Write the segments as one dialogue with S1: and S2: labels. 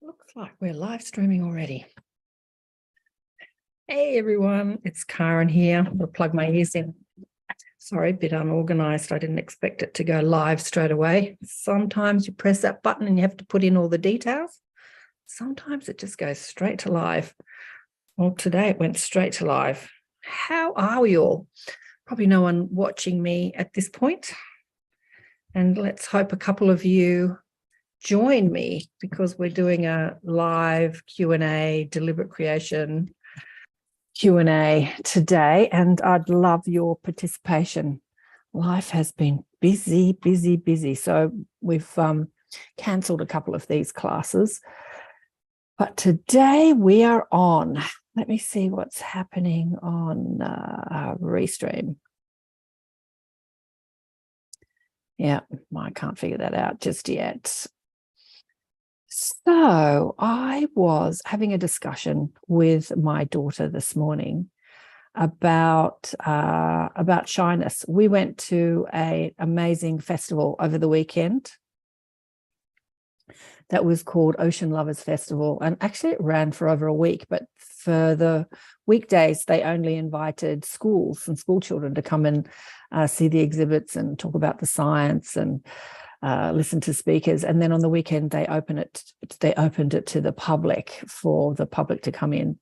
S1: Looks like we're live streaming already. Hey everyone, it's Karen here. I'm going to plug my ears in. Sorry, a bit unorganized. I didn't expect it to go live straight away. Sometimes you press that button and you have to put in all the details. Sometimes it just goes straight to live. Well, today it went straight to live. How are we all? Probably no one watching me at this point. And let's hope a couple of you join me because we're doing a live Q&A, deliberate creation Q&A today, and I'd love your participation. Life has been busy. So we've cancelled a couple of these classes. But today we are on. Let me see what's happening on Restream. Yeah, I can't figure that out just yet. So I was having a discussion with my daughter this morning about shyness. We went to an amazing festival over the weekend that was called Ocean Lovers Festival, and actually it ran for over a week, but for the weekdays they only invited schools and school children to come and see the exhibits and talk about the science and listen to speakers. And then on the weekend they opened it to the public, for the public to come in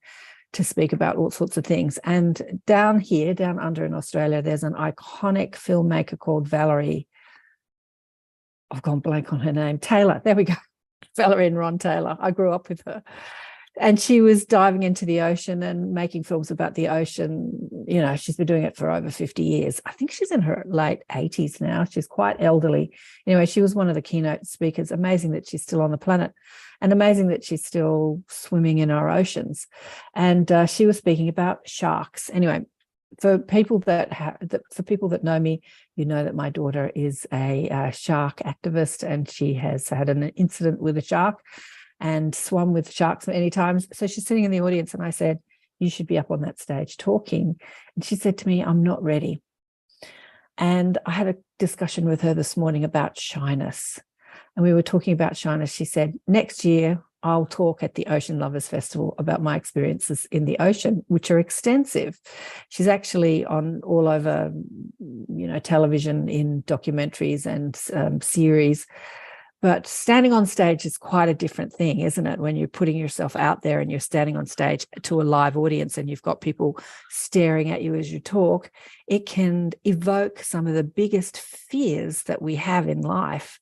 S1: to speak about all sorts of things. And down under in Australia, there's an iconic filmmaker called Valerie. I've gone blank on her name. Taylor. There we go. Valerie and Ron Taylor. I grew up with her. And she was diving into the ocean and making films about the ocean. You know, she's been doing it for over 50 years. I think she's in her late 80s now. She's quite elderly. Anyway, she was one of the keynote speakers. Amazing that she's still on the planet, and amazing that she's still swimming in our oceans. And she was speaking about sharks. Anyway, for people that know me, you know that my daughter is a shark activist, and she has had an incident with a shark and swum with sharks many times. So she's sitting in the audience, and I said, you should be up on that stage talking. And she said to me, I'm not ready. And I had a discussion with her this morning about shyness. And we were talking about shyness. She said, next year, I'll talk at the Ocean Lovers Festival about my experiences in the ocean, which are extensive. She's actually on all over, television, in documentaries and series. But standing on stage is quite a different thing, isn't it? When you're putting yourself out there and you're standing on stage to a live audience and you've got people staring at you as you talk, it can evoke some of the biggest fears that we have in life.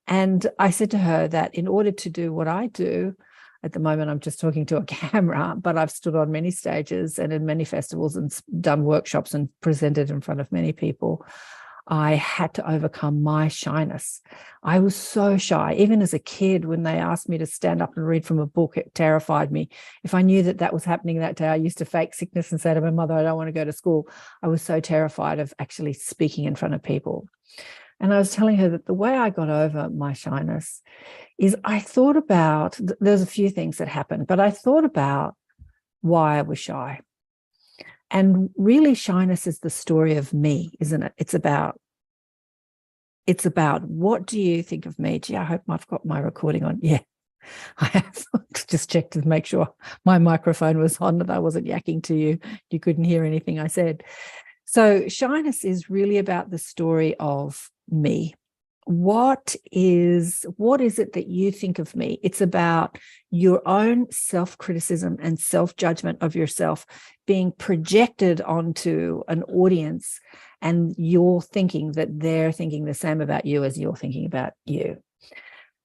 S1: And I said to her that in order to do what I do, at the moment I'm just talking to a camera, but I've stood on many stages and in many festivals and done workshops and presented in front of many people. I had to overcome my shyness. I was so shy. Even as a kid, when they asked me to stand up and read from a book, it terrified me. If I knew that was happening that day, I used to fake sickness and say to my mother, I don't want to go to school. I was so terrified of actually speaking in front of people. And I was telling her that the way I got over my shyness is I thought about, there's a few things that happened, but I thought about why I was shy. And really, shyness is the story of me, isn't it? It's about what do you think of me? Gee, I hope I've got my recording on. Yeah, I have. Just checked to make sure my microphone was on, that I wasn't yakking to you. You couldn't hear anything I said. So shyness is really about the story of me. What is it that you think of me? It's about your own self-criticism and self-judgment of yourself being projected onto an audience, and you're thinking that they're thinking the same about you as you're thinking about you.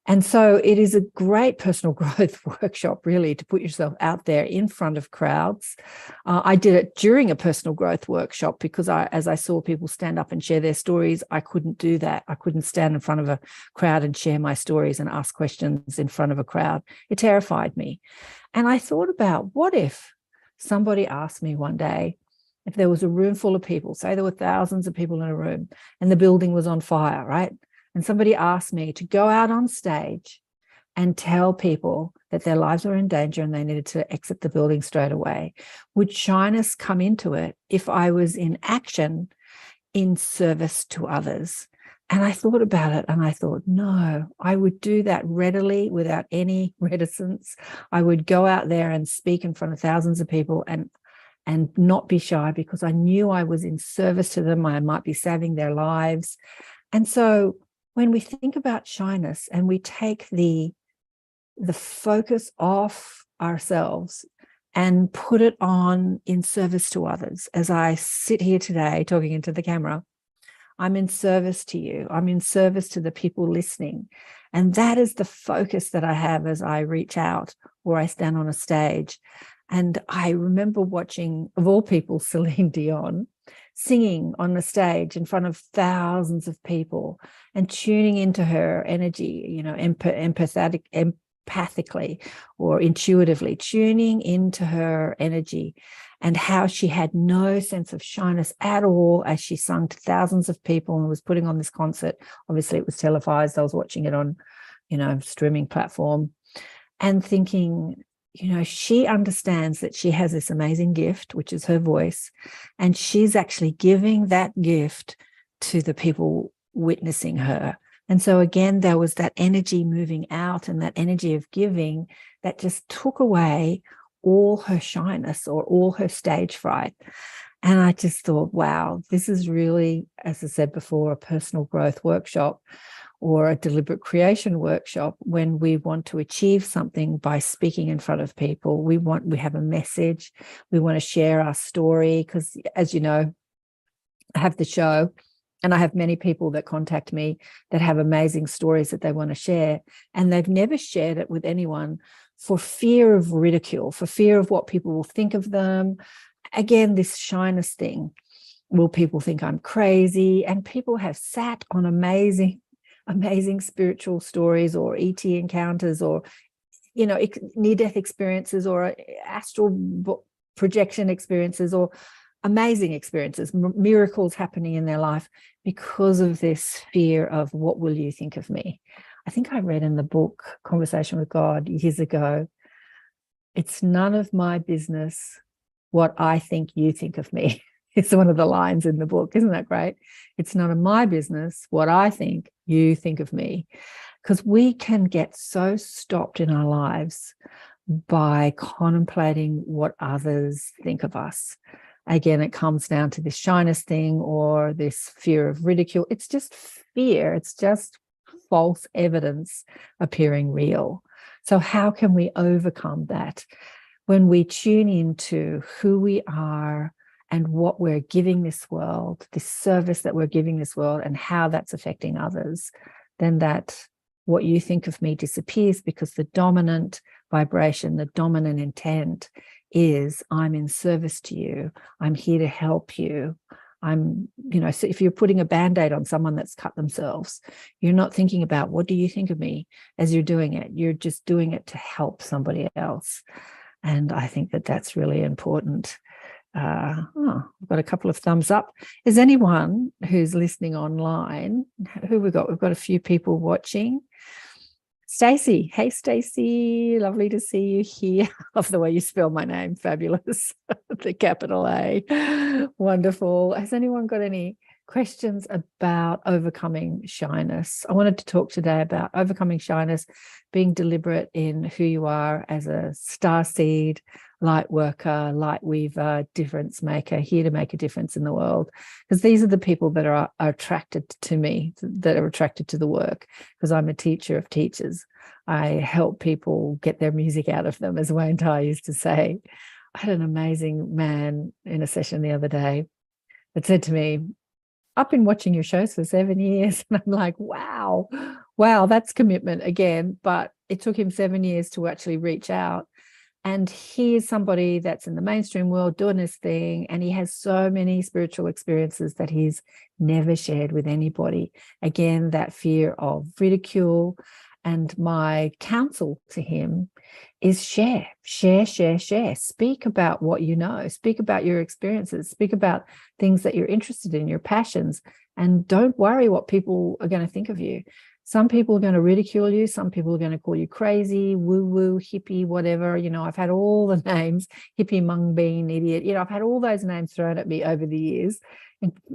S1: And so it is a great personal growth workshop, really, to put yourself out there in front of crowds. I did it during a personal growth workshop because as I saw people stand up and share their stories, I couldn't do that. I couldn't stand in front of a crowd and share my stories and ask questions in front of a crowd. It terrified me. And I thought about, what if somebody asked me one day, if there was a room full of people, say there were thousands of people in a room and the building was on fire, right? And somebody asked me to go out on stage and tell people that their lives were in danger and they needed to exit the building straight away. Would shyness come into it if I was in action in service to others? And I thought about it and I thought, no, I would do that readily without any reticence. I would go out there and speak in front of thousands of people and not be shy, because I knew I was in service to them. I might be saving their lives. And so when we think about shyness and we take the focus off ourselves and put it on in service to others, as I sit here today talking into the camera, I'm in service to you. I'm in service to the people listening. And that is the focus that I have as I reach out or I stand on a stage. And I remember watching, of all people, Celine Dion singing on the stage in front of thousands of people and tuning into her energy, you know, empathically or intuitively, tuning into her energy, and how she had no sense of shyness at all as she sung to thousands of people and was putting on this concert. Obviously, it was televised. I was watching it on, you know, streaming platform, and thinking, you know, she understands that she has this amazing gift, which is her voice, and she's actually giving that gift to the people witnessing her. And so again, there was that energy moving out and that energy of giving that just took away all her shyness or all her stage fright. And I just thought, wow, this is really, as I said before, a personal growth workshop or a deliberate creation workshop. When we want to achieve something by speaking in front of people, we have a message, we want to share our story, because as you know, I have the show and I have many people that contact me that have amazing stories that they want to share, and they've never shared it with anyone for fear of ridicule, for fear of what people will think of them. Again, this shyness thing. Will people think I'm crazy? And people have sat on amazing spiritual stories or ET encounters or, you know, near-death experiences or astral projection experiences or amazing experiences, miracles happening in their life, because of this fear of what will you think of me? I think I read in the book Conversation with God years ago, it's none of my business what I think you think of me. It's one of the lines in the book. Isn't that great? It's none of my business what I think you think of me. Because we can get so stopped in our lives by contemplating what others think of us. Again, it comes down to this shyness thing or this fear of ridicule. It's just fear. It's just false evidence appearing real. So how can we overcome that? When we tune into who we are and what we're giving this world, this service that we're giving this world, and how that's affecting others, then that what you think of me disappears, because the dominant vibration, the dominant intent is I'm in service to you. I'm here to help you. I'm, you know, so if you're putting a Band-Aid on someone that's cut themselves, you're not thinking about what do you think of me as you're doing it. You're just doing it to help somebody else. And I think that that's really important. I've got a couple of thumbs up. Is anyone who's listening online, who we got? We've got a few people watching. Stacey. Hey, Stacey. Lovely to see you here. Love the way you spell my name. Fabulous. The capital A. Wonderful. Has anyone got any questions about overcoming shyness? I wanted to talk today about overcoming shyness, being deliberate in who you are as a starseed, light worker, light weaver, difference maker, here to make a difference in the world. Because these are the people that are attracted to me, that are attracted to the work, because I'm a teacher of teachers. I help people get their music out of them, as Wayne Ty used to say. I had an amazing man in a session the other day that said to me, I've been watching your shows for 7 years. And I'm like, wow, that's commitment again. But it took him 7 years to actually reach out. And he is somebody that's in the mainstream world doing his thing. And he has so many spiritual experiences that he's never shared with anybody. Again, that fear of ridicule. And my counsel to him is share. Speak about what you know. Speak about your experiences. Speak about things that you're interested in, your passions. And don't worry what people are going to think of you. Some people are going to ridicule you. Some people are going to call you crazy, woo-woo, hippie, whatever. You know, I've had all the names, hippie, mung bean, idiot. You know, I've had all those names thrown at me over the years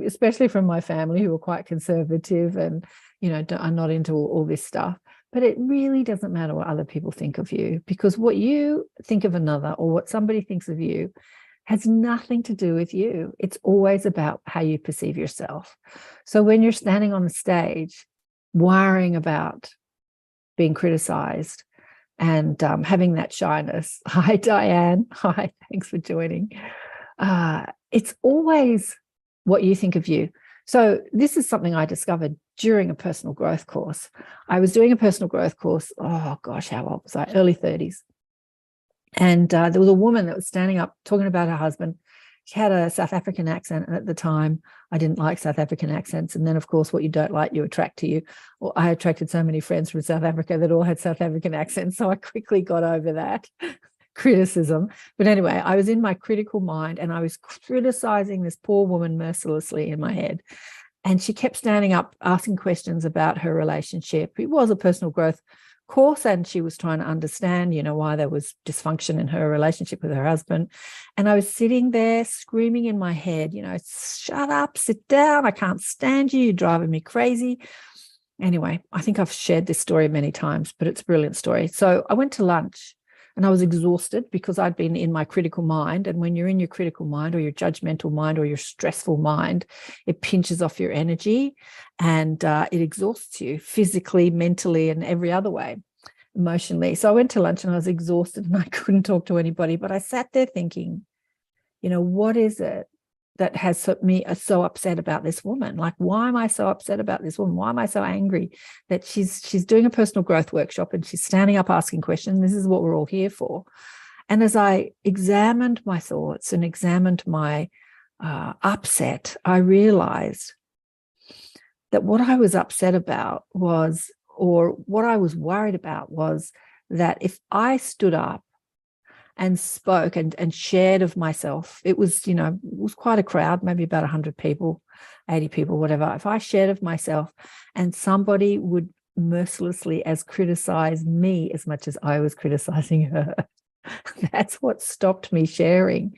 S1: especially from my family, who are quite conservative and, are not into all this stuff. But it really doesn't matter what other people think of you, because what you think of another or what somebody thinks of you has nothing to do with you. It's always about how you perceive yourself. So when you're standing on the stage, worrying about being criticized and having that shyness. Hi, Diane. Hi, thanks for joining. It's always what you think of you. So this is something I discovered during a personal growth course. I was doing a personal growth course, oh gosh, how old was I? Early 30s. And there was a woman that was standing up talking about her husband. She had a South African accent, and at the time I didn't like South African accents. And then, of course, what you don't like, you attract to you. Well, I attracted so many friends from South Africa that all had South African accents, so I quickly got over that criticism. But anyway, I was in my critical mind, and I was criticizing this poor woman mercilessly in my head. And she kept standing up, asking questions about her relationship. It was a personal growth course, and she was trying to understand, why there was dysfunction in her relationship with her husband. And I was sitting there screaming in my head, shut up, sit down, I can't stand you, you're driving me crazy. Anyway, I think I've shared this story many times, but it's a brilliant story. So I went to lunch and I was exhausted because I'd been in my critical mind. And when you're in your critical mind or your judgmental mind or your stressful mind, it pinches off your energy and it exhausts you physically, mentally, and every other way, emotionally. So I went to lunch and I was exhausted and I couldn't talk to anybody, but I sat there thinking, what is it that has me so upset about this woman? Like, why am I so upset about this woman? Why am I so angry that she's doing a personal growth workshop and she's standing up asking questions? This is what we're all here for. And as I examined my thoughts and examined my upset, I realized that what I was upset about was, or what I was worried about was, that if I stood up and spoke and shared of myself, it was quite a crowd, maybe about 100 people, 80 people, whatever. If I shared of myself and somebody would mercilessly criticize me as much as I was criticizing her, that's what stopped me sharing.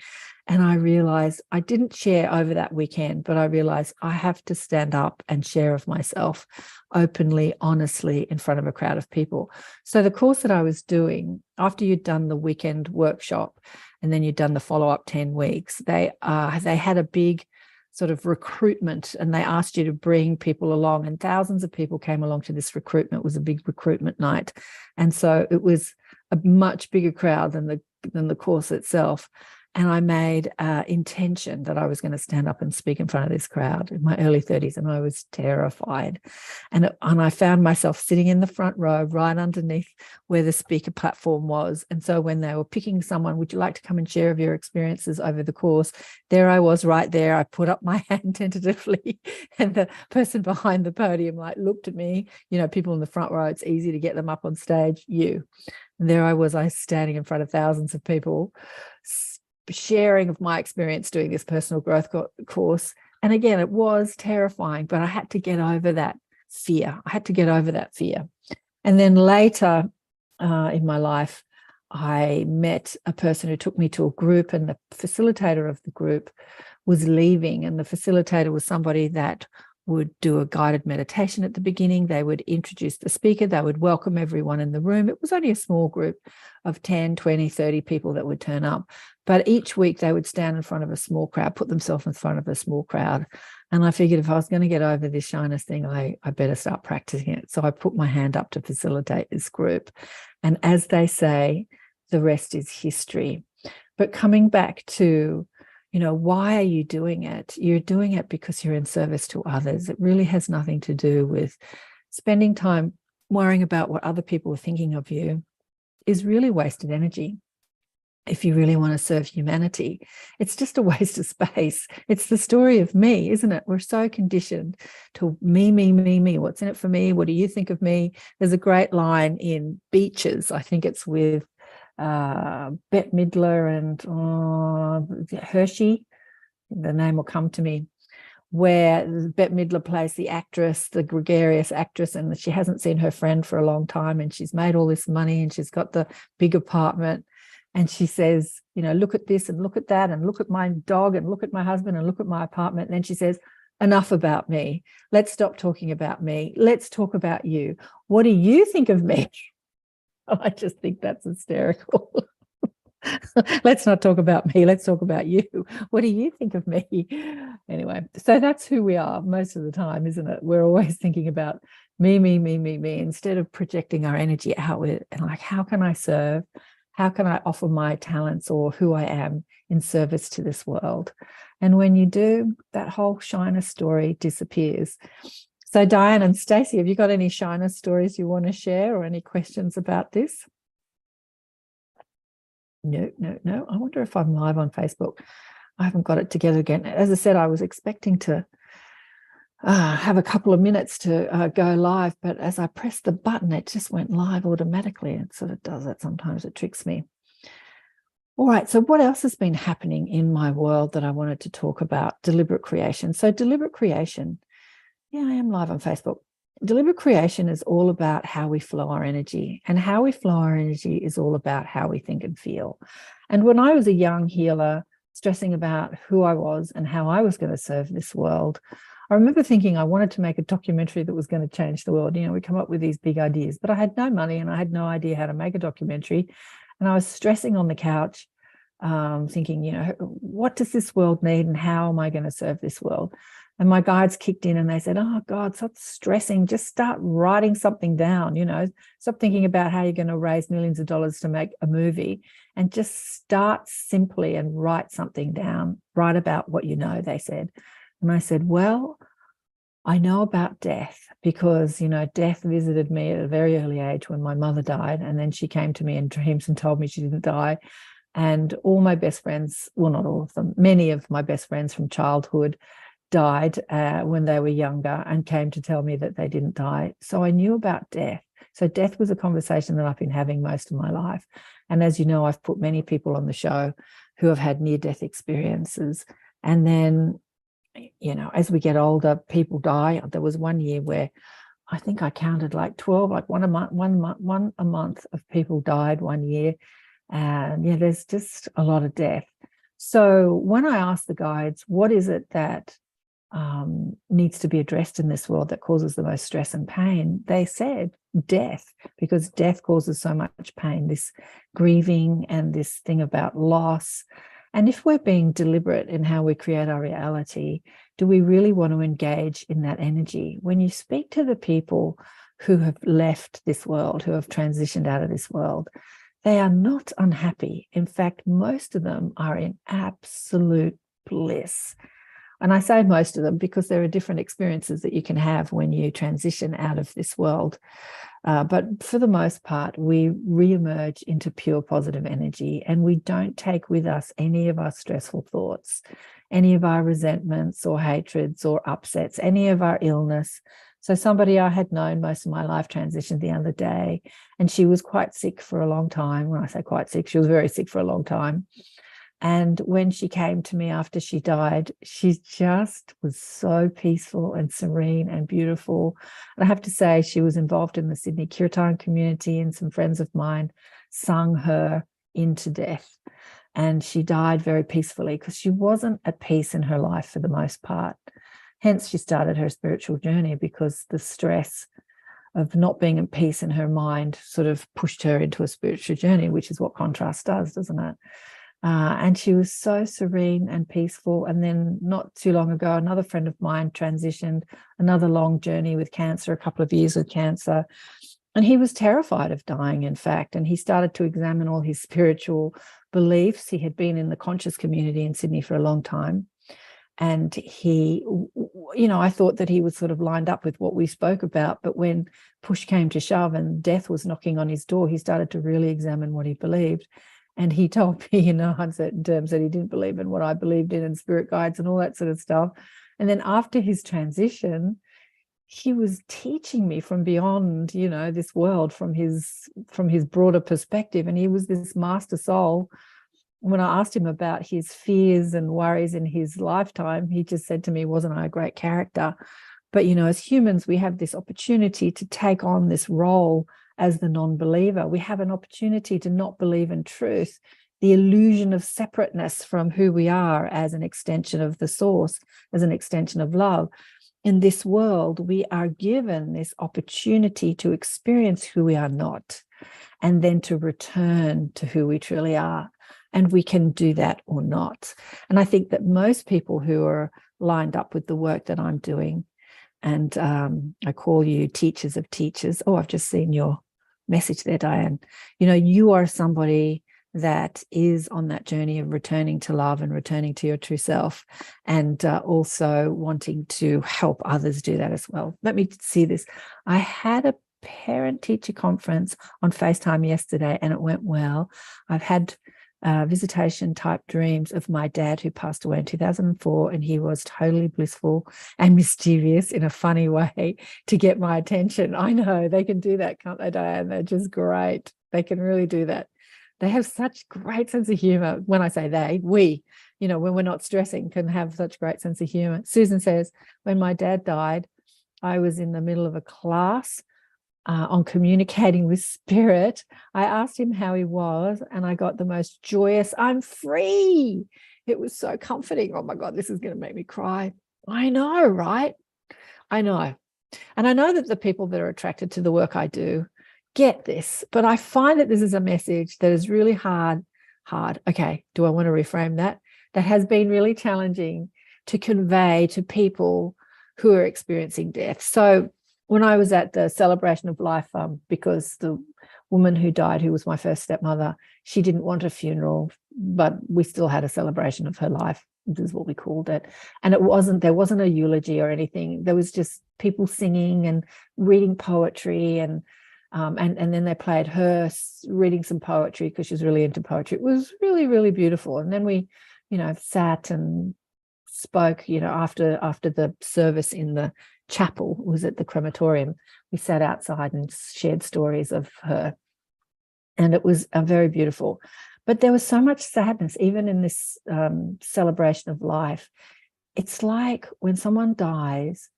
S1: And I realized I didn't share over that weekend, but I realized I have to stand up and share of myself openly, honestly, in front of a crowd of people. So the course that I was doing, after you'd done the weekend workshop and then you'd done the follow-up 10 weeks, they had a big sort of recruitment, and they asked you to bring people along, and thousands of people came along to this recruitment. It was a big recruitment night. And so it was a much bigger crowd than the course itself. And I made intention that I was going to stand up and speak in front of this crowd in my early 30s, and I was terrified. And I found myself sitting in the front row, right underneath where the speaker platform was. And so when they were picking someone, would you like to come and share of your experiences over the course? There I was right there. I put up my hand tentatively, and the person behind the podium looked at me. People in the front row, it's easy to get them up on stage. And there I was standing in front of thousands of people, sharing of my experience doing this personal growth course. And again, it was terrifying, but I had to get over that fear. And then later in my life, I met a person who took me to a group, and the facilitator of the group was leaving. And the facilitator was somebody that would do a guided meditation at the beginning. They would introduce the speaker. They would welcome everyone in the room. It was only a small group of 10, 20, 30 people that would turn up. But each week they would stand in front of a small crowd, put themselves in front of a small crowd. And I figured if I was going to get over this shyness thing, I better start practicing it. So I put my hand up to facilitate this group. And as they say, the rest is history. But coming back to, why are you doing it? You're doing it because you're in service to others. It really has nothing to do with spending time worrying about what other people are thinking of you. Is really wasted energy. If you really want to serve humanity, it's just a waste of space. It's the story of me, isn't it? We're so conditioned to me, me, me, me. What's in it for me? What do you think of me? There's a great line in Beaches. I think it's with Bette Midler and Hershey. The name will come to me, where Bette Midler plays the actress, the gregarious actress, and she hasn't seen her friend for a long time, and she's made all this money and she's got the big apartment. And she says, look at this and look at that and look at my dog and look at my husband and look at my apartment. And then she says, enough about me. Let's stop talking about me. Let's talk about you. What do you think of me? I just think that's hysterical. Let's not talk about me. Let's talk about you. What do you think of me? Anyway, so that's who we are most of the time, isn't it? We're always thinking about me, instead of projecting our energy out with, and like, how can I serve? How can I offer my talents or who I am in service to this world? And when you do, that whole shyness story disappears. So Diane and Stacey, have you got any shyness stories you want to share or any questions about this? No. I wonder if I'm live on Facebook. I haven't got it together again. As I said, I was expecting to have a couple of minutes to go live, but as I pressed the button, it just went live automatically. It sort of does that sometimes. It tricks me. All right, so what else has been happening in my world that I wanted to talk about? Deliberate creation. So deliberate creation, yeah, I am live on Facebook. Deliberate creation is all about how we flow our energy, and how we flow our energy is all about how we think and feel. And when I was a young healer, stressing about who I was and how I was going to serve this world, I remember thinking I wanted to make a documentary that was going to change the world. We come up with these big ideas, but I had no money and I had no idea how to make a documentary. And I was stressing on the couch, thinking, what does this world need and how am I going to serve this world? And my guides kicked in and they said, oh, God, stop stressing. Just start writing something down, stop thinking about how you're going to raise millions of dollars to make a movie, and just start simply and write something down. Write about what you know, they said. And I said, well, I know about death because, death visited me at a very early age when my mother died. And then she came to me in dreams and told me she didn't die. And all my best friends, well, not all of them, many of my best friends from childhood died when they were younger and came to tell me that they didn't die. So I knew about death. So death was a conversation that I've been having most of my life. And as you know, I've put many people on the show who have had near-death experiences. And then, as we get older, people die. There was one year where I think I counted like 12, like one a month of people died one year. And there's just a lot of death. So when I asked the guides, what is it that needs to be addressed in this world that causes the most stress and pain, they said death, because death causes so much pain, this grieving and this thing about loss. And if we're being deliberate in how we create our reality, do we really want to engage in that energy? When you speak to the people who have left this world, who have transitioned out of this world, they are not unhappy. In fact, most of them are in absolute bliss. And I say most of them because there are different experiences that you can have when you transition out of this world. But for the most part, we re-emerge into pure positive energy, and we don't take with us any of our stressful thoughts, any of our resentments or hatreds or upsets, any of our illness. So somebody I had known most of my life transitioned the other day, and she was quite sick for a long time. When I say quite sick, she was very sick for a long time. And when she came to me after she died, she just was so peaceful and serene and beautiful. And I have to say, she was involved in the Sydney Kirtan community, and some friends of mine sung her into death. And she died very peacefully because she wasn't at peace in her life for the most part. Hence, she started her spiritual journey, because the stress of not being at peace in her mind sort of pushed her into a spiritual journey, which is what contrast does, doesn't it? And she was so serene and peaceful. And then not too long ago, another friend of mine transitioned, another long journey with cancer, a couple of years with cancer. And he was terrified of dying, in fact. And he started to examine all his spiritual beliefs. He had been in the conscious community in Sydney for a long time. And he, I thought that he was sort of lined up with what we spoke about. But when push came to shove and death was knocking on his door, he started to really examine what he believed. And he told me in uncertain terms that he didn't believe in what I believed in and spirit guides and all that sort of stuff. And then after his transition, he was teaching me from beyond, this world, from his broader perspective. And he was this master soul. When I asked him about his fears and worries in his lifetime, he just said to me, wasn't I a great character? But, as humans, we have this opportunity to take on this role as the non-believer. We have an opportunity to not believe in truth the illusion of separateness from who we are as an extension of the source, as an extension of love. In this world, we are given this opportunity to experience who we are not, and then to return to who we truly are. And we can do that or not. And I think that most people who are lined up with the work that I'm doing, and I call you teachers of teachers. Oh, I've just seen your message there, Diane. You know, you are somebody that is on that journey of returning to love and returning to your true self, and also wanting to help others do that as well. Let me see this. I had a parent-teacher conference on FaceTime yesterday, and it went well. I've had visitation type dreams of my dad who passed away in 2004, and he was totally blissful and mysterious in a funny way to get my attention. I know they can do that, can't they, Diane? They're just great. They can really do that. They have such great sense of humor. When I say they, we, you know, when we're not stressing, can have such great sense of humor. Susan says, when my dad died, I was in the middle of a class on communicating with spirit. I asked him how he was, and I got the most joyous, I'm free. It was so comforting. Oh my God, this is going to make me cry. I know, right? I know. And I know that the people that are attracted to the work I do get this, but I find that this is a message that is really hard. Okay, do I want to reframe that? That has been really challenging to convey to people who are experiencing death. So when I was at the celebration of life, because the woman who died, who was my first stepmother, she didn't want a funeral, but we still had a celebration of her life. This is what we called it. And there wasn't a eulogy or anything. There was just people singing and reading poetry, and then they played her reading some poetry because she's really into poetry. It was really, really beautiful. And then we, you know, sat and spoke, you know, after the service in the chapel, was at the crematorium. We sat outside and shared stories of her. And it was very beautiful. But there was so much sadness, even in this celebration of life. It's like when someone dies,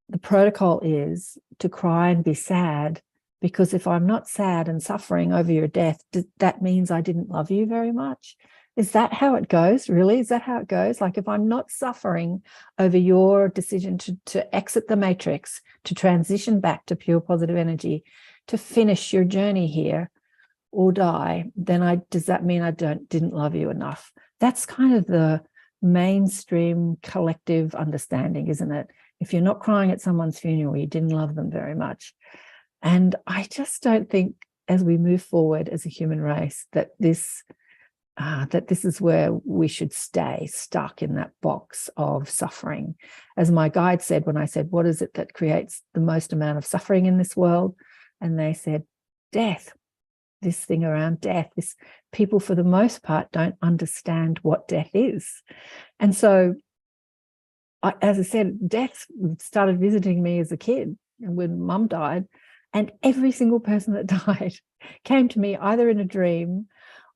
S1: the protocol is to cry and be sad, because if I'm not sad and suffering over your death, that means I didn't love you very much. Is that how it goes? Really? Is that how it goes? Like, if I'm not suffering over your decision to exit the matrix, to transition back to pure positive energy, to finish your journey here or die, then does that mean I didn't love you enough? That's kind of the mainstream collective understanding, isn't it? If you're not crying at someone's funeral, you didn't love them very much. And I just don't think, as we move forward as a human race, that this is where we should stay stuck in that box of suffering. As my guide said, when I said, what is it that creates the most amount of suffering in this world? And they said, death. This thing around death. People, for the most part, don't understand what death is. And so, as I said, death started visiting me as a kid, and when Mum died, and every single person that died came to me either in a dream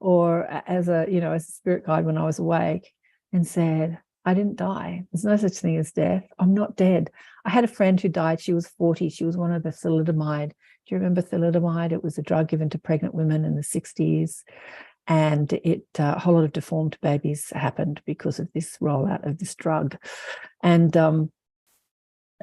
S1: or as a spirit guide when I was awake, and said, I didn't die. There's no such thing as death. I'm not dead. I had a friend who died. She was 40. She was one of the thalidomide. Do you remember thalidomide? It was a drug given to pregnant women in the 60s. And a whole lot of deformed babies happened because of this rollout of this drug. And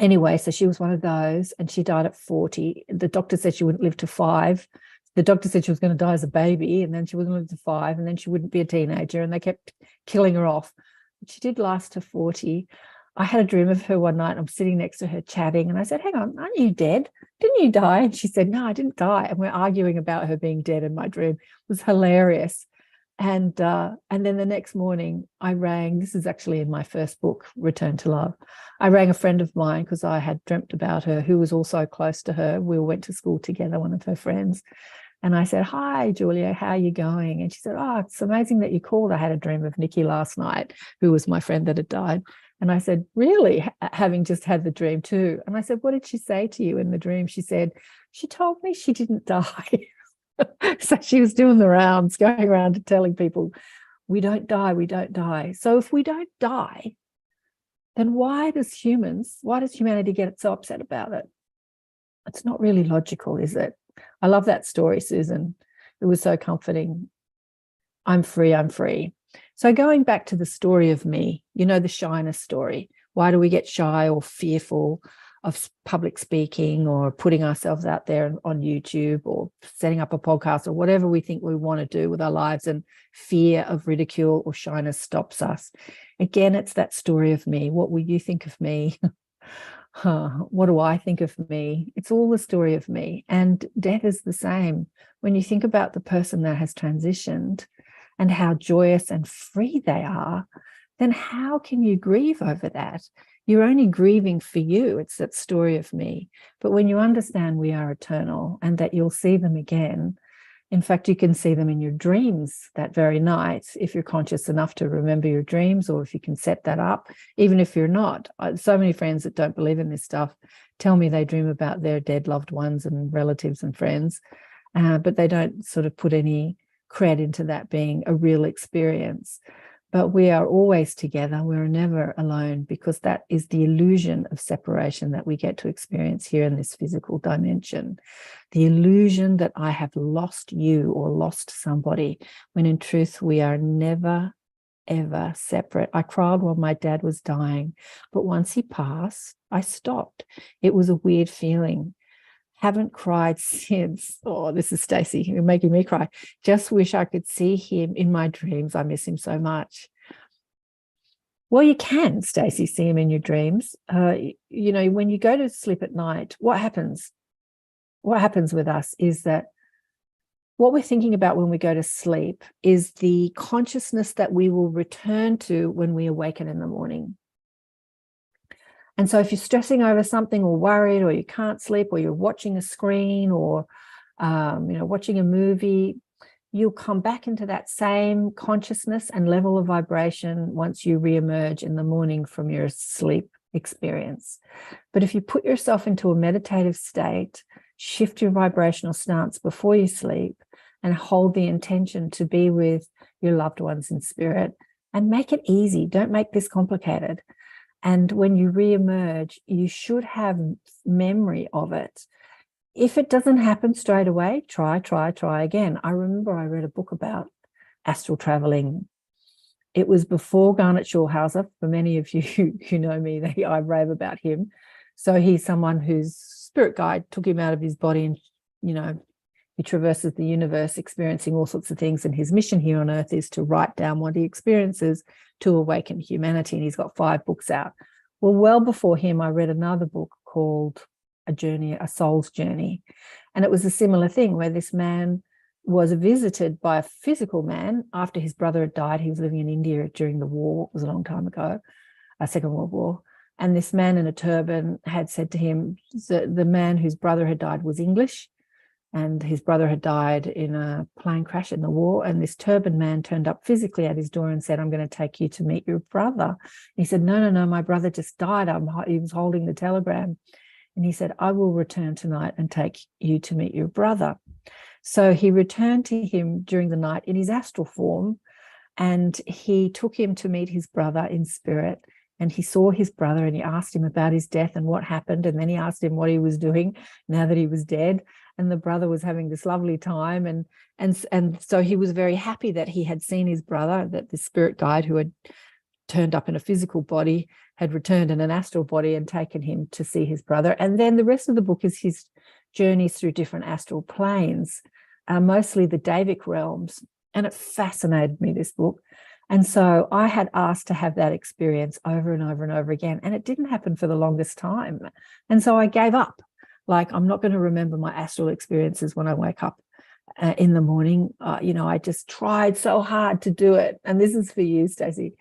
S1: anyway, so she was one of those, and she died at 40. The doctor said she wouldn't live to 5. The doctor said she was going to die as a baby, and then she wouldn't live to 5, and then she wouldn't be a teenager, and they kept killing her off. But she did last to 40. I had a dream of her one night, and I'm sitting next to her chatting, and I said, hang on, aren't you dead? Didn't you die? And she said, no, I didn't die. And we're arguing about her being dead in my dream. It was hilarious. And then the next morning I rang, this is actually in my first book, Return to Love. I rang a friend of mine because I had dreamt about her, who was also close to her. We went to school together, one of her friends. And I said, hi, Julia, how are you going? And she said, oh, it's amazing that you called. I had a dream of Nikki last night, who was my friend that had died. And I said, really? Having just had the dream too. And I said, what did she say to you in the dream? She said, she told me she didn't die. So she was doing the rounds, going around and telling people, we don't die, we don't die. So if we don't die, then why does humanity get so upset about it? It's not really logical, is it? I love that story, Susan. It was so comforting. I'm free, I'm free. So going back to the story of me, the shyness story. Why do we get shy or fearful of public speaking or putting ourselves out there on YouTube or setting up a podcast or whatever we think we want to do with our lives, and fear of ridicule or shyness stops us? Again, it's that story of me. What will you think of me? What do I think of me? It's all the story of me. And death is the same. When you think about the person that has transitioned and how joyous and free they are, then how can you grieve over that? You're only grieving for you. It's that story of me. But when you understand we are eternal and that you'll see them again, in fact, you can see them in your dreams that very night, if you're conscious enough to remember your dreams, or if you can set that up, even if you're not. So many friends that don't believe in this stuff tell me they dream about their dead loved ones and relatives and friends, but they don't sort of put any cred into that being a real experience. But we are always together. We're never alone, because that is the illusion of separation that we get to experience here in this physical dimension. The illusion that I have lost you or lost somebody, when in truth we are never, ever separate. I cried while my dad was dying, but once he passed, I stopped. It was a weird feeling. Haven't cried since. Oh, this is Stacey. You're making me cry. Just wish I could see him in my dreams. I miss him so much. Well, you can, Stacey, see him in your dreams. When you go to sleep at night, what happens? What happens with us is that what we're thinking about when we go to sleep is the consciousness that we will return to when we awaken in the morning. And so if you're stressing over something or worried, or you can't sleep, or you're watching a screen, or watching a movie, you'll come back into that same consciousness and level of vibration once you reemerge in the morning from your sleep experience. But if you put yourself into a meditative state, shift your vibrational stance before you sleep, and hold the intention to be with your loved ones in spirit, and make it easy. Don't make this complicated. And when you reemerge, you should have memory of it. If it doesn't happen straight away, try again. I remember I read a book about astral traveling. It was before Garnet Shawhauser. For many of you who know me, I rave about him. So he's someone whose spirit guide took him out of his body, and, he traverses the universe experiencing all sorts of things. And his mission here on earth is to write down what he experiences to awaken humanity. And he's got 5 books out. Well before him, I read another book called A Soul's Journey. And it was a similar thing, where this man was visited by a physical man after his brother had died. He was living in India during the war. It was a long time ago, Second World War. And this man in a turban had said to him, the man whose brother had died was English, and his brother had died in a plane crash in the war. And this turban man turned up physically at his door and said, "I'm going to take you to meet your brother." And he said, no, my brother just died. He was holding the telegram. And he said, "I will return tonight and take you to meet your brother." So he returned to him during the night in his astral form, and he took him to meet his brother in spirit. And he saw his brother, and he asked him about his death and what happened. And then he asked him what he was doing now that he was dead. And the brother was having this lovely time. And so he was very happy that he had seen his brother, that the spirit guide who had turned up in a physical body had returned in an astral body and taken him to see his brother. And then the rest of the book is his journeys through different astral planes, mostly the Davic realms. And it fascinated me, this book. And so I had asked to have that experience over and over and over again, and it didn't happen for the longest time. And so I gave up. Like, I'm not going to remember my astral experiences when I wake up in the morning. I just tried so hard to do it. And this is for you, Stacey,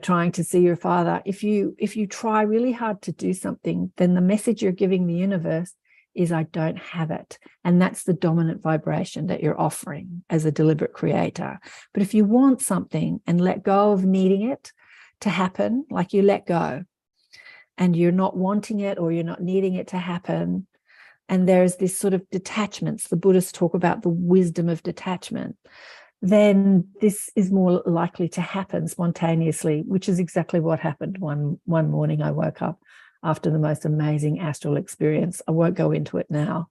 S1: trying to see your father. If you try really hard to do something, then the message you're giving the universe is, I don't have it. And that's the dominant vibration that you're offering as a deliberate creator. But if you want something and let go of needing it to happen, like you let go and you're not wanting it or you're not needing it to happen, and there's this sort of detachments, the Buddhists talk about the wisdom of detachment, then this is more likely to happen spontaneously, which is exactly what happened. One morning I woke up after the most amazing astral experience. I won't go into it now,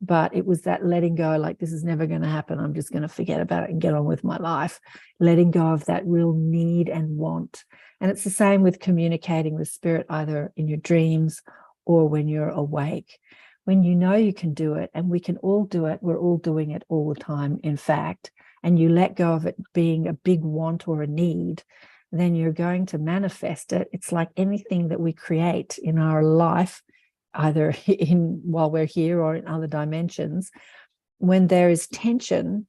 S1: But it was that letting go, like, this is never going to happen. I'm just going to forget about it and get on with my life. Letting go of that real need and want. And it's the same with communicating with spirit, either in your dreams or when you're awake. When you know you can do it, and we can all do it, we're all doing it all the time, in fact, and you let go of it being a big want or a need, then you're going to manifest it. It's like anything that we create in our life, either in while we're here or in other dimensions. When there is tension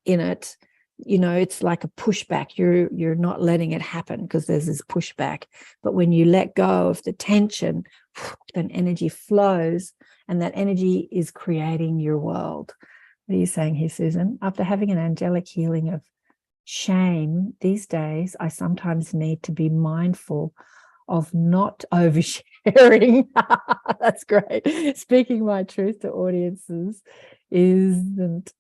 S1: in it, it's like a pushback. You're not letting it happen because there's this pushback. But when you let go of the tension, then energy flows, and that energy is creating your world. What are you saying here, Susan? After having an angelic healing of shame, these days I sometimes need to be mindful of not oversharing. That's great. Speaking my truth to audiences isn't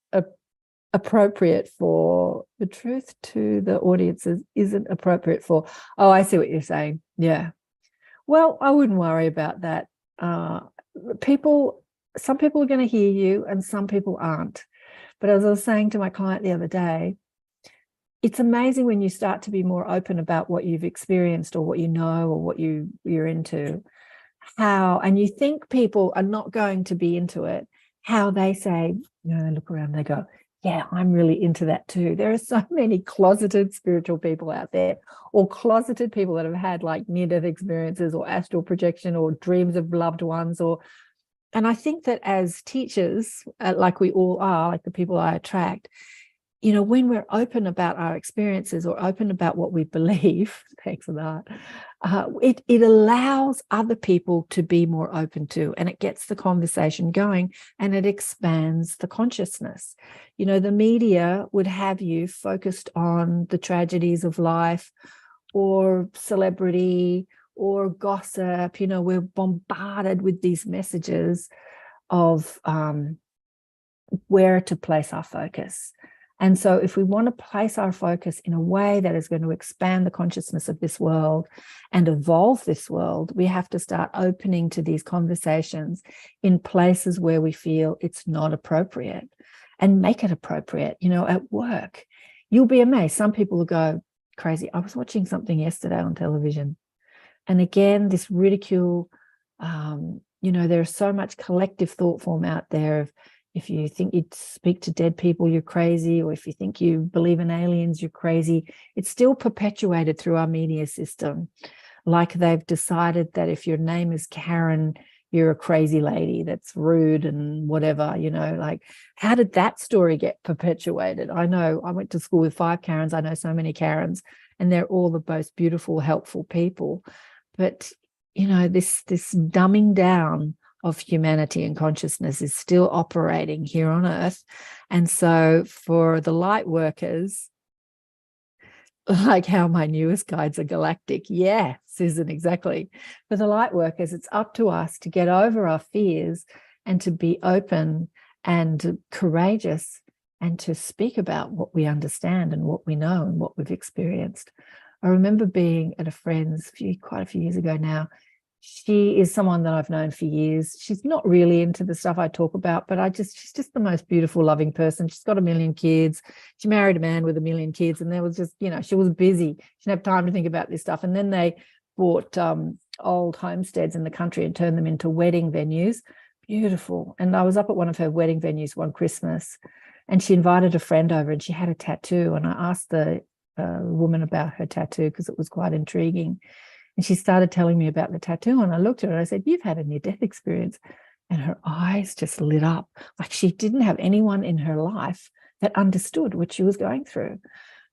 S1: appropriate for the truth to the audiences isn't appropriate for. Oh, I see what you're saying. Yeah. Well, I wouldn't worry about that. Some people are going to hear you and some people aren't. But as I was saying to my client the other day, it's amazing when you start to be more open about what you've experienced or what you know or what you're into, and you think people are not going to be into it, how they say, look around, they go, yeah, I'm really into that too. There are so many closeted spiritual people out there, or closeted people that have had like near-death experiences or astral projection or dreams of loved ones. And I think that as teachers, like we all are, like the people I attract, when we're open about our experiences or open about what we believe, thanks for that, it allows other people to be more open to, and it gets the conversation going, and it expands the consciousness. The media would have you focused on the tragedies of life or celebrity or gossip. We're bombarded with these messages of where to place our focus. And so if we want to place our focus in a way that is going to expand the consciousness of this world and evolve this world, we have to start opening to these conversations in places where we feel it's not appropriate, and make it appropriate. At work, you'll be amazed. Some people will go crazy. I was watching something yesterday on television, and again, this ridicule, there's so much collective thought form out there of, if you think you'd speak to dead people, you're crazy. Or if you think you believe in aliens, you're crazy. It's still perpetuated through our media system. Like they've decided that if your name is Karen, you're a crazy lady that's rude and whatever, like, how did that story get perpetuated? I know I went to school with 5 Karens. I know so many Karens, and they're all the most beautiful, helpful people. But, this dumbing down of humanity and consciousness is still operating here on Earth. And so for the light workers, like how my newest guides are galactic. Yeah, Susan, exactly. For the light workers, it's up to us to get over our fears and to be open and courageous and to speak about what we understand and what we know and what we've experienced. I remember being at a friend's quite a few years ago now. She is someone that I've known for years. She's not really into the stuff I talk about, but she's just the most beautiful, loving person. She's got 1 million kids. She married a man with 1 million kids, and there was just, she was busy. She didn't have time to think about this stuff. And then they bought old homesteads in the country and turned them into wedding venues. Beautiful. And I was up at one of her wedding venues one Christmas, and she invited a friend over, and she had a tattoo. And I asked the woman about her tattoo because it was quite intriguing. And she started telling me about the tattoo, and I looked at her and I said, "You've had a near-death experience." And her eyes just lit up, like she didn't have anyone in her life that understood what she was going through.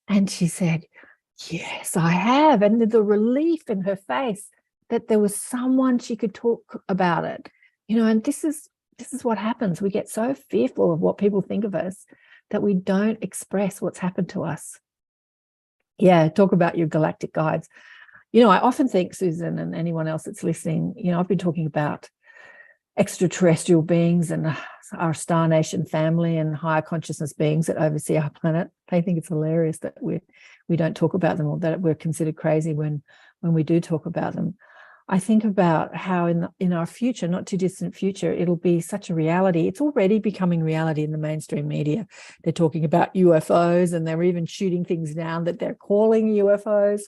S1: And she said, "Yes, I have." And the relief in her face that there was someone she could talk about it. And this is what happens. We get so fearful of what people think of us that we don't express what's happened to us. Yeah, talk about your galactic guides. I often think, Susan, and anyone else that's listening, I've been talking about extraterrestrial beings and our Star Nation family and higher consciousness beings that oversee our planet. They think it's hilarious that we don't talk about them, or that we're considered crazy when we do talk about them. I think about how in our future, not too distant future, it'll be such a reality. It's already becoming reality in the mainstream media. They're talking about UFOs, and they're even shooting things down that they're calling UFOs.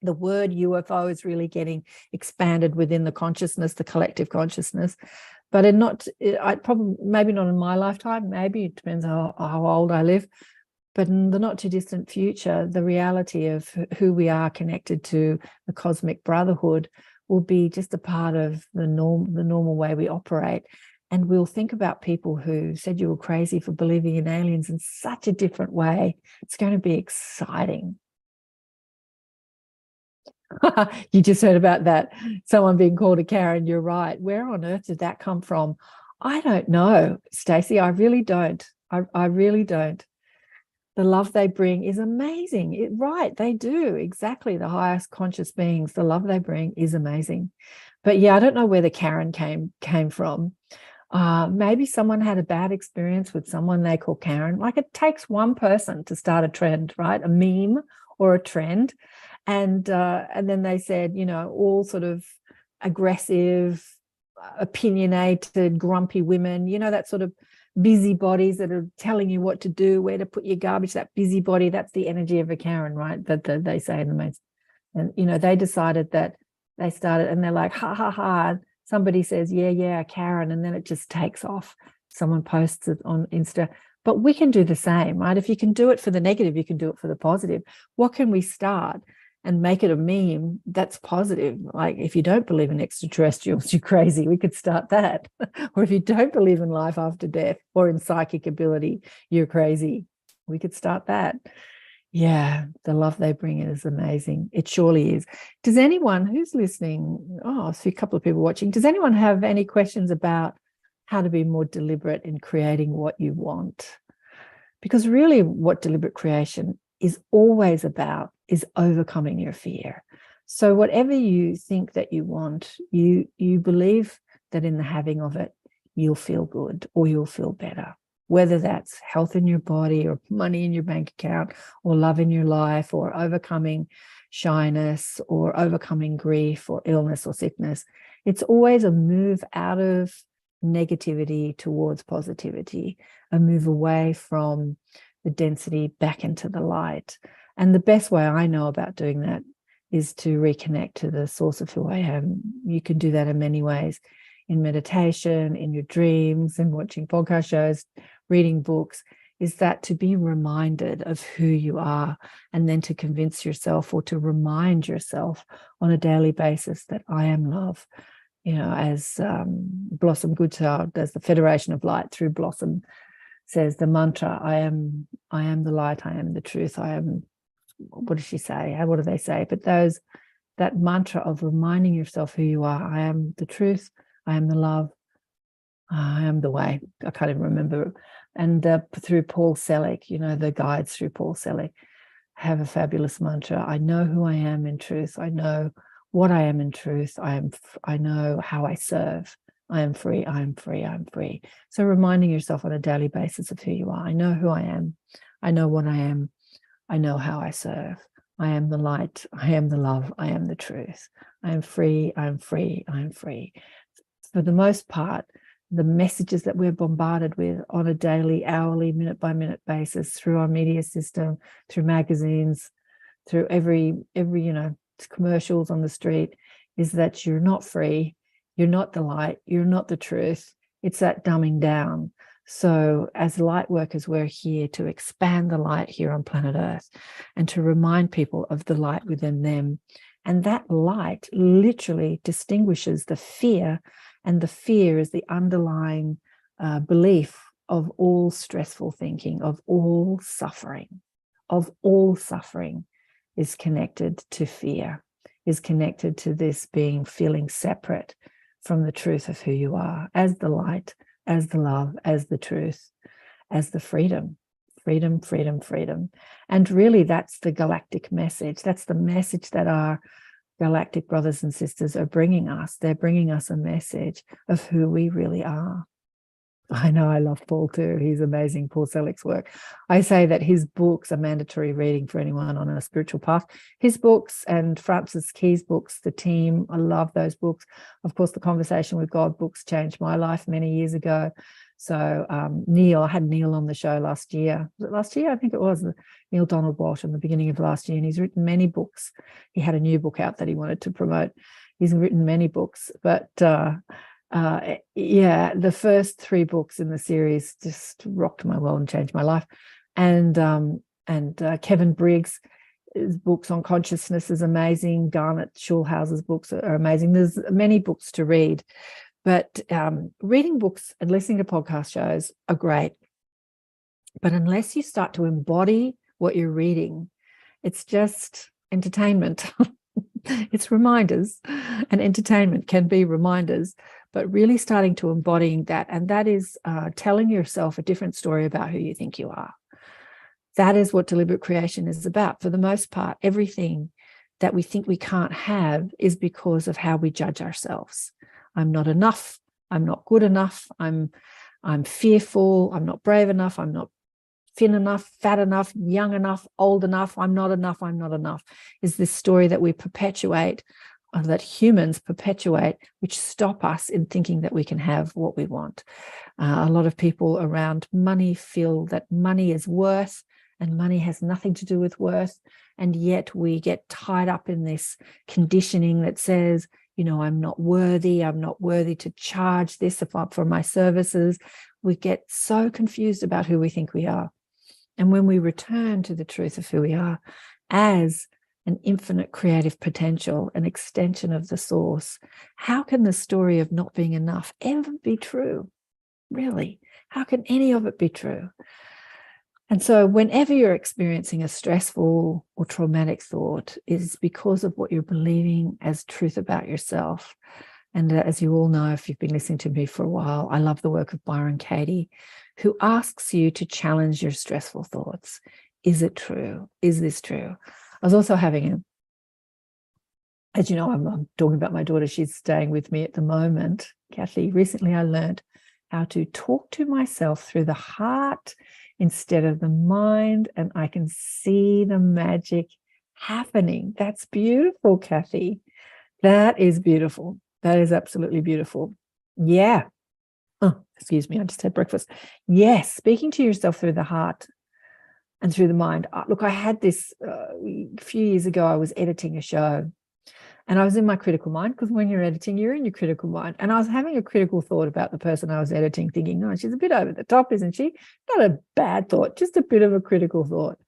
S1: The word UFO is really getting expanded within the consciousness, the collective consciousness. But I probably, maybe not in my lifetime, maybe it depends how old I live. But in the not too distant future, the reality of who we are connected to the cosmic brotherhood will be just a part of the normal way we operate. And we'll think about people who said you were crazy for believing in aliens in such a different way. It's going to be exciting. You just heard about that. Someone being called a Karen. You're right. Where on earth did that come from? I don't know, Stacey. I really don't. I really don't. The love they bring is amazing. Right, they do. Exactly. The highest conscious beings, the love they bring is amazing. But yeah, I don't know where the Karen came from. Maybe someone had a bad experience with someone they call Karen. Like, it takes one person to start a trend, right? A meme or a trend. And then they said, all sort of aggressive, opinionated, grumpy women, that sort of busybodies that are telling you what to do, where to put your garbage. That busybody, that's the energy of a Karen, right? That they say in the most. And they decided that they started, and they're like, ha ha ha. Somebody says, yeah, Karen, and then it just takes off. Someone posts it on Insta. But we can do the same, right? If you can do it for the negative, you can do it for the positive. What can we start and make it a meme that's positive? Like, if you don't believe in extraterrestrials, you're crazy. We could start that. Or if you don't believe in life after death or in psychic ability, you're crazy. We could start that. Yeah, the love they bring is amazing. It surely is. Does anyone who's listening, I see a couple of people watching, does anyone have any questions about how to be more deliberate in creating what you want? Because really what deliberate creation is always about is overcoming your fear. So whatever you think that you want, you believe that in the having of it, you'll feel good or you'll feel better. Whether that's health in your body or money in your bank account or love in your life or overcoming shyness or overcoming grief or illness or sickness, it's always a move out of negativity towards positivity, a move away from the density back into the light. And the best way I know about doing that is to reconnect to the source of who I am. You can do that in many ways, in meditation, in your dreams, in watching podcast shows, reading books, is that to be reminded of who you are, and then to convince yourself or to remind yourself on a daily basis that I am love. As Blossom Goodchild, as the Federation of Light through Blossom says, the mantra, I am the light, I am the truth, I am, what does she say? What do they say? But that mantra of reminding yourself who you are, I am the truth, I am the love, I am the way. I can't even remember. And through Paul Selig, the guides through Paul Selig have a fabulous mantra. I know who I am in truth. I know what I am in truth. I know how I serve. I am free. I am free. I am free. So reminding yourself on a daily basis of who you are. I know who I am. I know what I am. I know how I serve. I am the light. I am the love. I am the truth. I am free. I am free. I am free. For the most part, the messages that we're bombarded with on a daily, hourly, minute by minute basis through our media system, through magazines, through every commercials on the street, is that you're not free, you're not the light, you're not the truth. It's that dumbing down. So as light workers, we're here to expand the light here on planet Earth and to remind people of the light within them. And that light literally distinguishes the fear, and the fear is the underlying belief of all stressful thinking, of all suffering is connected to fear, is connected to this feeling separate from the truth of who you are, as the light, as the love, as the truth, as the freedom. And really, that's the galactic message. That's the message that our galactic brothers and sisters are bringing us. They're bringing us a message of who we really are. I know, I love Paul too. He's amazing, Paul Selig's work. I say that his books are mandatory reading for anyone on a spiritual path. His books and Francis Key's books, The Team, I love those books. Of course, the Conversation with God books changed my life many years ago. So Neil, I had Neil on the show last year. Was it last year? I think it was. Neil Donald Walsh in the beginning of last year. And he's written many books. He had a new book out that he wanted to promote. He's written many books, but yeah, the first 3 books in the series just rocked my world and changed my life. And Kevin Briggs' books on consciousness is amazing. Garnet Schulhauser's books are amazing. There's many books to read, but reading books and listening to podcast shows are great. But unless you start to embody what you're reading, it's just entertainment. It's reminders, and entertainment can be reminders, but really starting to embodying that. And that is telling yourself a different story about who you think you are. That is what deliberate creation is about. For the most part, everything that we think we can't have is because of how we judge ourselves. I'm not enough. I'm not good enough. I'm fearful. I'm not brave enough. I'm not thin enough, fat enough, young enough, old enough. I'm not enough. I'm not enough. Is this story that we perpetuate, or that humans perpetuate, which stop us in thinking that we can have what we want. A lot of people around money feel that money is worth, and money has nothing to do with worth. And yet we get tied up in this conditioning that says, you know, I'm not worthy. I'm not worthy to charge this for my services. We get so confused about who we think we are. And when we return to the truth of who we are as an infinite creative potential, an extension of the source, how can the story of not being enough ever be true? Really, how can any of it be true? And so whenever you're experiencing a stressful or traumatic thought, it is because of what you're believing as truth about yourself. And as you all know, if you've been listening to me for a while, I love the work of Byron Katie, who asks you to challenge your stressful thoughts. Is it true? Is this true? I was also having as you know, I'm talking about my daughter. She's staying with me at the moment, Kathy. Recently, I learned how to talk to myself through the heart instead of the mind, and I can see the magic happening. That's beautiful, Kathy. That is beautiful. That is absolutely beautiful. Yeah. Oh, excuse me. I just had breakfast. Yes. Speaking to yourself through the heart and through the mind. Look, I had this a few years ago. I was editing a show, and I was in my critical mind, because when you're editing, you're in your critical mind. And I was having a critical thought about the person I was editing, thinking, no, she's a bit over the top, isn't she? Not a bad thought, just a bit of a critical thought.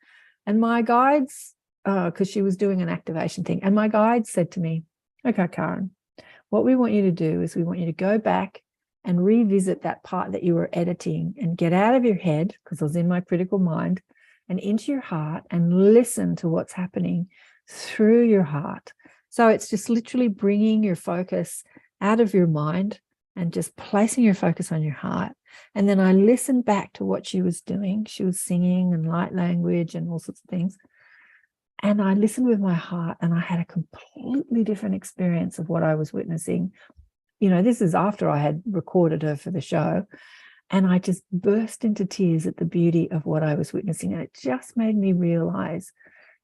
S1: And my guides, because she was doing an activation thing, and my guides said to me, okay, Karen, what we want you to do is we want you to go back and revisit that part that you were editing and get out of your head, because I was in my critical mind, and into your heart and listen to what's happening through your heart. So it's just literally bringing your focus out of your mind and just placing your focus on your heart. And then I listened back to what she was doing. She was singing and light language and all sorts of things. And I listened with my heart, and I had a completely different experience of what I was witnessing. You know, this is after I had recorded her for the show. And I just burst into tears at the beauty of what I was witnessing. And it just made me realize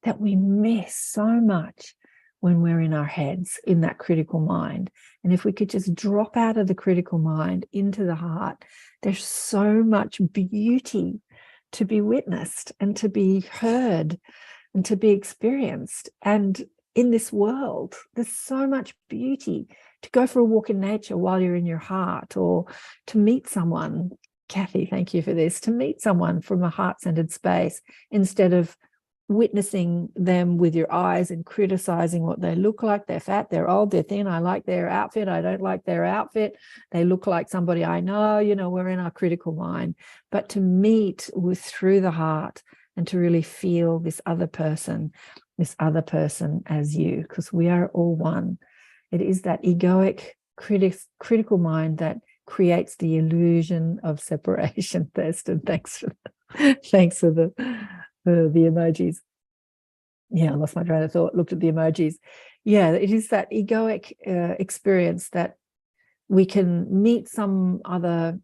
S1: that we miss so much when we're in our heads, in that critical mind. And if we could just drop out of the critical mind into the heart, there's so much beauty to be witnessed and to be heard and to be experienced. And in this world, there's so much beauty to go for a walk in nature while you're in your heart, or to meet someone. Kathy, thank you for this. To meet someone from a heart-centered space instead of witnessing them with your eyes and criticizing what they look like. They're fat, they're old, they're thin. I like their outfit. I don't like their outfit. They look like somebody I know. You know, we're in our critical mind. But to meet with through the heart and to really feel this other person as you, because we are all one. It is that egoic critical mind that creates the illusion of separation. Thurston, thanks for the emojis. Yeah, I lost my train of thought, looked at the emojis. Yeah, it is that egoic experience that we can meet some other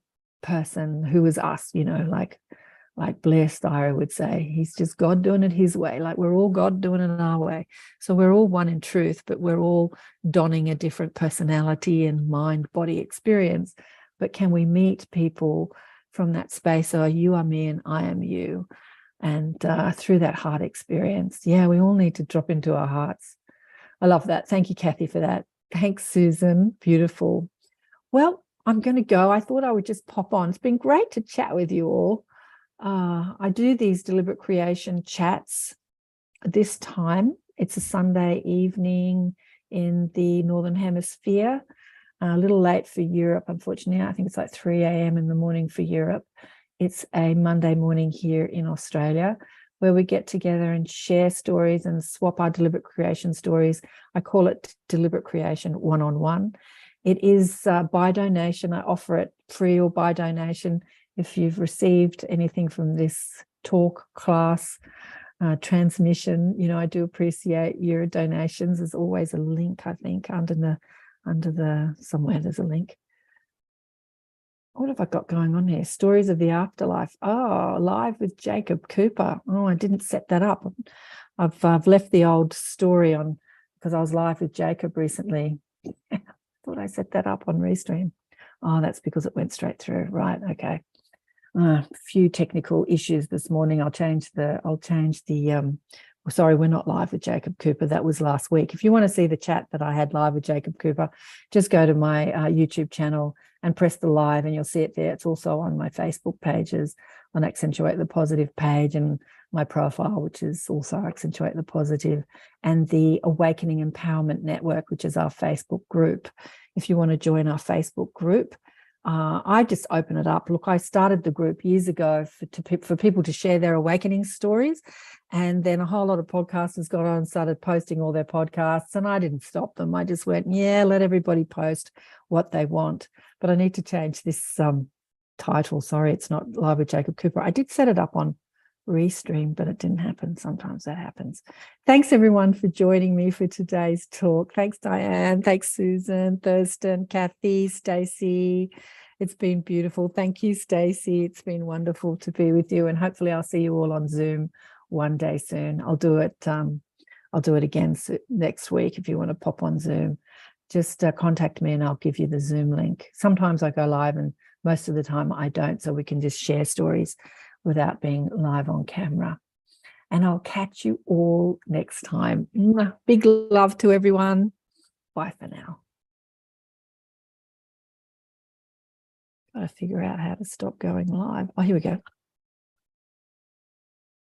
S1: person who is us, like Blair Steyer would say, he's just God doing it his way. Like we're all God doing it our way. So we're all one in truth, but we're all donning a different personality and mind body experience. But can we meet people from that space? So you are me and I am you. And through that heart experience, we all need to drop into our hearts. I love that. Thank you, Kathy, for that. Thanks, Susan. Beautiful. Well, I'm going to go. I thought I would just pop on. It's been great to chat with you all. I do these deliberate creation chats this time. It's a Sunday evening in the Northern Hemisphere, a little late for Europe, unfortunately. I think it's like 3 a.m. in the morning for Europe. It's a Monday morning here in Australia where we get together and share stories and swap our deliberate creation stories. I call it Deliberate Creation One-on-One. It is by donation. I offer it free or by donation. If you've received anything from this talk, class, transmission, I do appreciate your donations. There's always a link, I think, under the somewhere there's a link. What have I got going on here? Stories of the Afterlife. Oh, live with Jacob Cooper. Oh, I didn't set that up. I've left the old story on because I was live with Jacob recently. I thought I set that up on Restream. Oh, that's because it went straight through. Right. Okay. A few technical issues this morning. I'll change the sorry, we're not live with Jacob Cooper. That was last week. If you want to see the chat that I had live with Jacob Cooper, just go to my YouTube channel and press the live and you'll see it there. It's also on my Facebook pages, on Accentuate the Positive page, and my profile, which is also Accentuate the Positive, and the Awakening Empowerment Network, which is our Facebook group. If you want to join our Facebook group, I just open it up. Look, I started the group years ago for people to share their awakening stories. And then a whole lot of podcasters got on and started posting all their podcasts. And I didn't stop them. I just went, let everybody post what they want. But I need to change this title. Sorry, it's not Live with Jacob Cooper. I did set it up on Restream, but it didn't happen. Sometimes that happens. Thanks, everyone, for joining me for today's talk. Thanks, Diane. Thanks, Susan, Thurston, Kathy, Stacey. It's been beautiful. Thank you, Stacey. It's been wonderful to be with you, and hopefully I'll see you all on Zoom one day soon. I'll do it again next week. If you want to pop on Zoom, just contact me and I'll give you the Zoom link. Sometimes I go live and most of the time I don't, so we can just share stories without being live on camera. And I'll catch you all next time. Big love to everyone. Bye for now. Got to figure out how to stop going live. Oh, here we go.